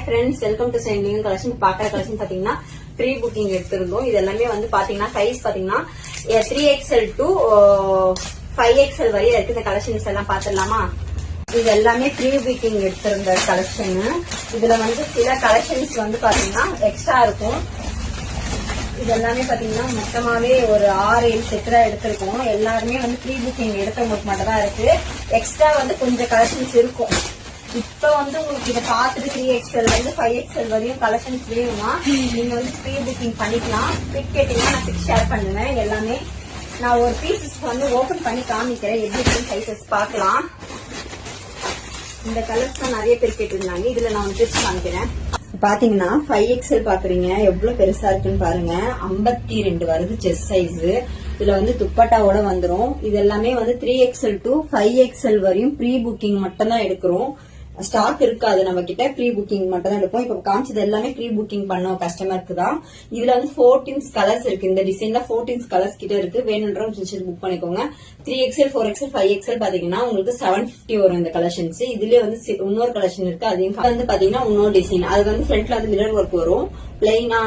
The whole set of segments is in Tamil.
Friends, welcome to sending collection. பாக்குற கலெக்ஷன் பாத்தீங்கன்னா ப்ரீ புக்கிங் எடுத்திருந்தோம். இது எல்லாமே வந்து பாத்தீங்கன்னா சைஸ் பாத்தீங்கன்னா 3XL to 5XL வரையும் இருக்கு. இந்த கலெக்ஷன்ஸ் எல்லாம் பாத்துடலாமா? இது எல்லாமே ப்ரீ புக்கிங் எடுத்திருந்த கலெக்ஷன். இதுல வந்து சில கலெக்ஷன்ஸ் வந்து பாத்தீங்கன்னா எக்ஸ்ட்ரா இருக்கும். இது எல்லாமே பாத்தீங்கன்னா மொத்தமாவே ஒரு 6-7 செட் தான் எடுத்திருக்கோம். எல்லாருமே வந்து ப்ரீ புக்கிங் எடுத்தவங்களுக்கு மட்டும் தான் இருக்கு. எக்ஸ்ட்ரா வந்து கொஞ்சம் கலெக்ஷன்ஸ் இருக்கும். இப்ப வந்து உங்களுக்கு இதை பார்த்துட்டு 3XL வந்து 5XL வரையும் கலெக்ஷன்ஸ் வேணுமா நீங்க வந்து ப்ரீ புக்கிங் பண்ணிக்கலாம். பிக் கேட்டீங்கன்னா நான் பிக் ஷேர் பண்ணுவேன். எல்லாமே நான் ஒரு பீசஸ் வந்து ஓபன் பண்ணி காமிக்கிறேன். எப்படி சைசஸ் பார்க்கலாம். இந்த கலர்ஸ் தான் நிறைய பேர் கேட்டிருந்தாங்க. இதுல நான் வந்து பிரிச்சு காமிக்கிறேன். பாத்தீங்கன்னா 5XL பாக்குறீங்க எவ்வளவு பெருசா இருக்குன்னு பாருங்க. 52 வருது செஸ்ட் சைஸ். இதுல வந்து துப்பட்டாவோட வந்துரும். இது எல்லாமே வந்து 3XL to 5XL வரையும் ப்ரீ புக்கிங் மட்டும் தான் எடுக்கிறோம். ஸ்டாக் இருக்காது நம்ம கிட்ட. ப்ரீ புக்கிங் மட்டும் தான் எடுப்போம். இப்ப காமிச்சது எல்லாமே ப்ரீ புக்கிங் பண்ணோம் கஸ்டமருக்கு தான். இதுல வந்து 14 கலர்ஸ் இருக்கு. இந்த டிசைன்ல 14 கலர்ஸ் கிட்ட இருக்கு. வேணும்ன்றவங்க புக் பண்ணிக்கோங்க. 3XL 4XL 5XL பாத்தீங்கன்னா உங்களுக்கு 750 வரும் இந்த கலெக்ஷன்ஸ். இதுலயே வந்து இன்னொரு கலெக்ஷன் இருக்கு. அதையும் வந்து பாத்தீங்கன்னா இன்னொரு டிசைன். அது வந்து ஃப்ரண்ட்ல வந்து மிரர் ஒர்க் வரும். பிளைனா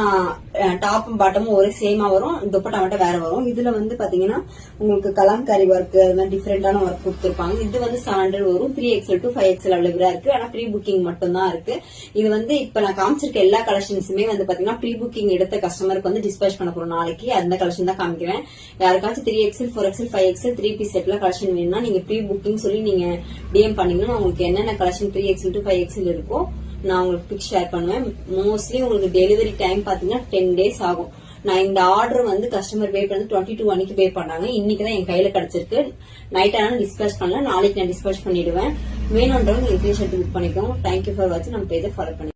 டாப்பும் பாட்டமும் ஒரு சேமா வரும். துப்பட்டா மட்டும் வேற வரும். இதுல வந்து பாத்தீங்கன்னா உங்களுக்கு கலாம்காரி ஒர்க் அது மாதிரி டிஃபரெண்டான ஒர்க் கொடுத்துருப்பாங்க. இது வந்து 700 வரும். 3XL to 5XL அவைலபிளா இருக்கு. ஆனா ப்ரீ புக்கிங் மட்டும் தான் இருக்கு. இது வந்து இப்ப நான் காமிச்சிருக்க எல்லா கலெக்ஷன்ஸுமே வந்து பாத்தீங்கன்னா ப்ரீ புக்கிங் எடுத்த கஸ்டமருக்கு வந்து டிஸ்பேச் பண்ண போறோம் நாளைக்கு. அந்த கலெக்ஷன் தான் காமிக்கிறேன். யாருக்காச்சும் 3XL 4XL 5XL 3 பீஸ் செட்ல கலெக்ஷன் வேணும்னா நீங்க ப்ரீ புக்கிங் சொல்லி நீங்க டிஎம் பண்ணீங்கன்னா உங்களுக்கு என்னென்ன கலெக்ஷன் 3XL to 5XL இருக்கோ நான் உங்களுக்கு பிக் ஷேர் பண்ணுவேன். மோஸ்ட்லி உங்களுக்கு டெலிவரி டைம் பாத்தீங்கன்னா 10 days ஆகும். நான் இந்த ஆர்டர் வந்து கஸ்டமர் பே பண்ணி 22 அன்னைக்கு பே பண்ணாங்க. இன்னைக்குதான் என் கையில கிடைச்சிருக்கு. நைட் ஆனாலும் டிஸ்பேச் பண்ணல. நாளைக்கு நான் டிஸ்பேச் பண்ணிடுவேன். வேணும்ன்றவங்க நீங்க புக் பண்ணிக்கோங்க. தேங்க்யூ ஃபார் வாட்சிங். நம்ம பேஜை ஃபாலோ பண்ணி